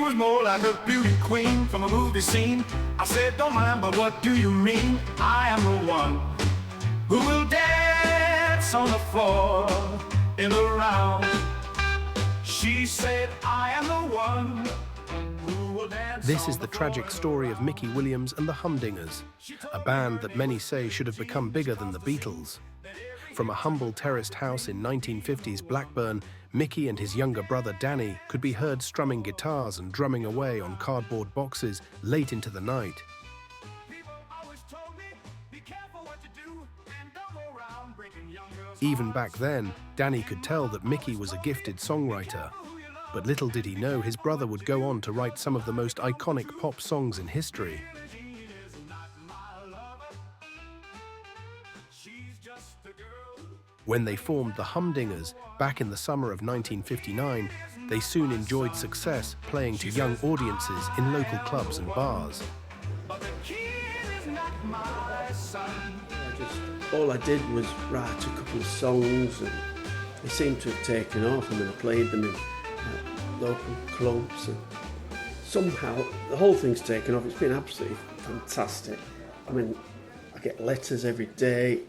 was more like a beauty queen from a movie scene. I said, don't mind, but what do you mean? I am the one who will dance on the floor in the round. She said, I am the one who will dance. This is the tragic story of Micky Williams and the Humdingers, a band that many say should have become bigger than the Beatles. From a humble terraced house in 1950s Blackburn, Micky and his younger brother Danny could be heard strumming guitars and drumming away on cardboard boxes late into the night. Even back then, Danny could tell that Micky was a gifted songwriter. But little did he know his brother would go on to write some of the most iconic pop songs in history. When they formed the Humdingers back in the summer of 1959, they soon enjoyed success playing to young audiences in local clubs and bars. All I did was write a couple of songs, and they seemed to have taken off. I mean, I played them in local clubs, and somehow the whole thing's taken off. It's been absolutely fantastic. I mean, I get letters every day.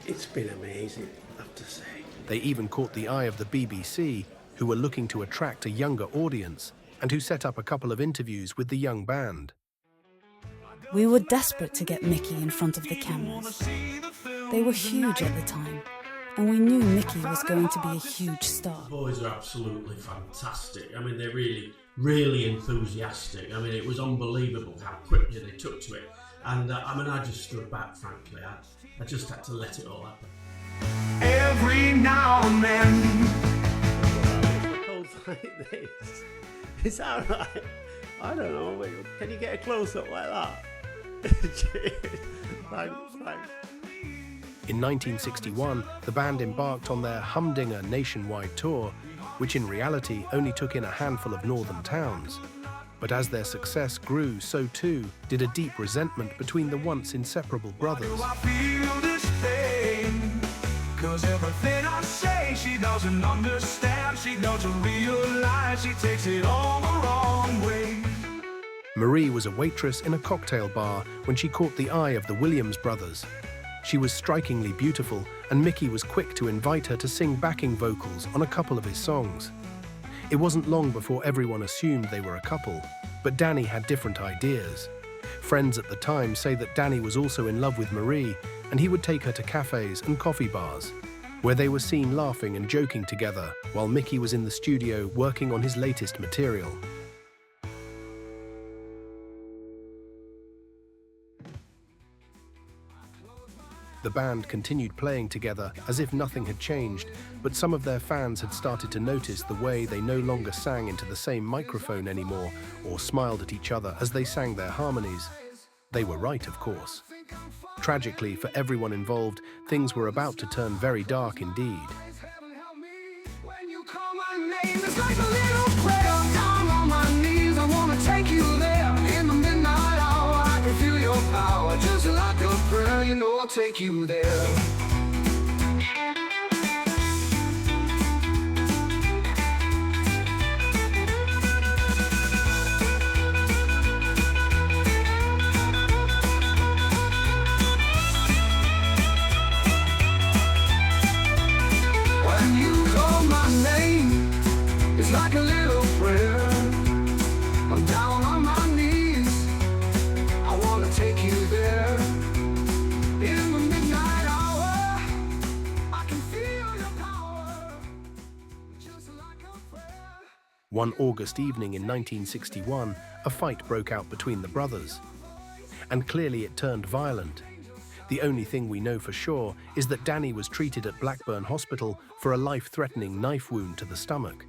It's been amazing, I have to say. They even caught the eye of the BBC, who were looking to attract a younger audience, and who set up a couple of interviews with the young band. We were desperate to get Micky in front of the cameras. They were huge at the time, and we knew Micky was going to be a huge star. The boys are absolutely fantastic. I mean, they're really enthusiastic. I mean, it was unbelievable how quickly they took to it. And I mean, I just stood back, frankly. I just had to let it all happen. Every now and then. Like this. Is that right? I don't know. Can you get a close-up like that? Thanks. In 1961, the band embarked on their Humdinger nationwide tour, which in reality only took in a handful of northern towns. But as their success grew, so too did a deep resentment between the once inseparable brothers. I feel this thing, 'cause everything I say she doesn't understand, she doesn't realize, she takes it all the wrong way. Marie was a waitress in a cocktail bar when she caught the eye of the Williams brothers. She was strikingly beautiful, and Micky was quick to invite her to sing backing vocals on a couple of his songs. It wasn't long before everyone assumed they were a couple, but Danny had different ideas. Friends at the time say that Danny was also in love with Marie, and he would take her to cafes and coffee bars, where they were seen laughing and joking together while Micky was in the studio working on his latest material. The band continued playing together as if nothing had changed, but some of their fans had started to notice the way they no longer sang into the same microphone anymore or smiled at each other as they sang their harmonies. They were right, of course. Tragically, for everyone involved, things were about to turn very dark indeed. When you call my name, it's like a little prayer. Down on my knees, I wanna take you there. In the midnight hour, I can feel your power. Just like a prayer, you know I'll take you there. Like a little prayer, I'm down on my knees, I wanna take you there. In the midnight hour, I can feel your power, just like a prayer. One August evening in 1961, a fight broke out between the brothers. And clearly it turned violent. The only thing we know for sure is that Danny was treated at Blackburn Hospital for a life-threatening knife wound to the stomach.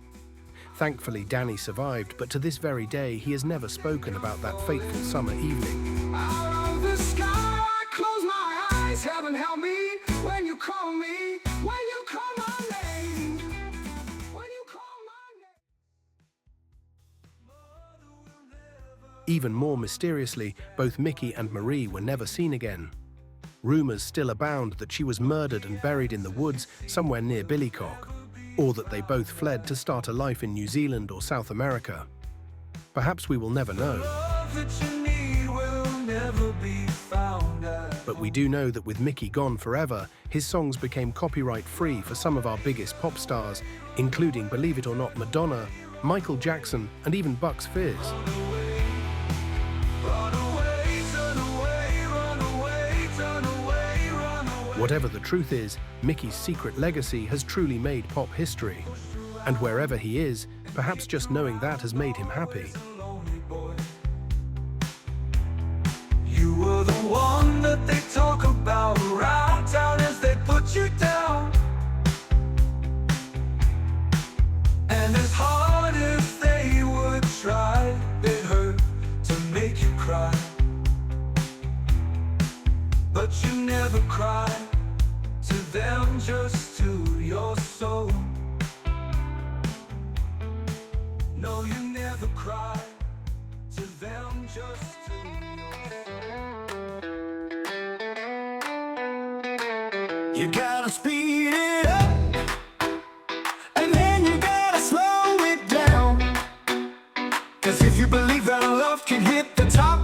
Thankfully, Danny survived, but to this very day, he has never spoken about that fateful summer evening. Out of the sky, I close my eyes, heaven help me, when you call me, when you call my name, when you call my name. Even more mysteriously, both Micky and Marie were never seen again. Rumours still abound that she was murdered and buried in the woods somewhere near Billycock, or that they both fled to start a life in New Zealand or South America. Perhaps we will never know. But we do know that with Micky gone forever, his songs became copyright-free for some of our biggest pop stars, including, believe it or not, Madonna, Michael Jackson, and even Bucks Fizz. Whatever the truth is, Micky's secret legacy has truly made pop history. And wherever he is, perhaps just knowing that has made him happy. You were the one that they talk about around town as they put you down. And as hard as they would try, it hurt to make you cry. But you never cried to them, just to your soul. No, you never cried to them, just to your soul. You gotta speed it up, and then you gotta slow it down. 'Cause if you believe that love can hit the top,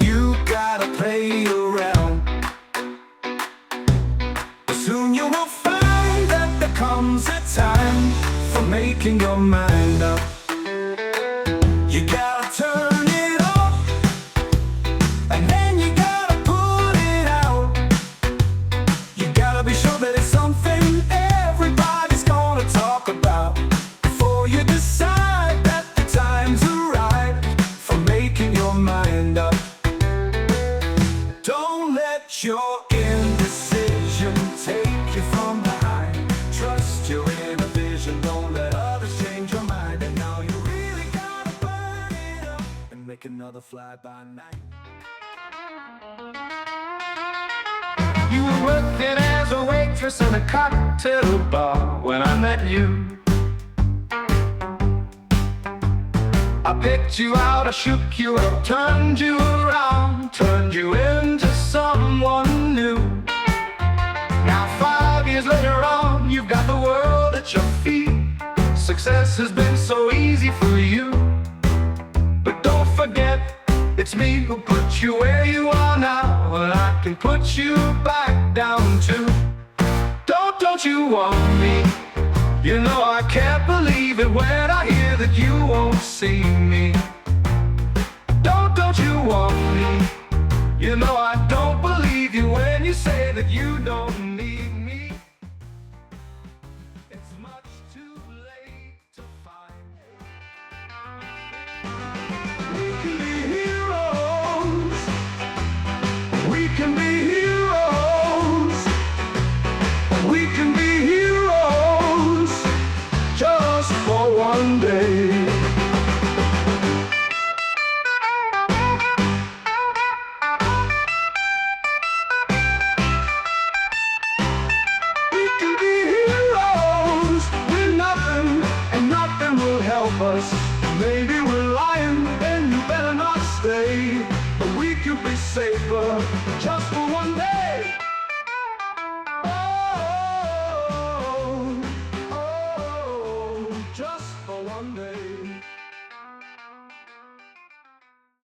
you gotta play around. But soon you will find that there comes a time for making your mind up. You gotta turn it off, and then you gotta put it out. You gotta be sure that it's something everybody's gonna talk about before you decide that the time's right for making your mind up. Don't let your indecision take you from behind. Trust your inner vision, don't let others change your mind. And now you really gotta burn it up and make another fly-by-night. You were working as a waitress in a cocktail bar when I met you. I picked you out, I shook you up, turned you around, turned you into someone new. Now 5 years later on, you've got the world at your feet. Success has been so easy for you. But don't forget, it's me who put you where you are now, and I can put you back down too. Don't you want me? You know I can't believe it when I hear that you won't see me. Don't you want me? You know I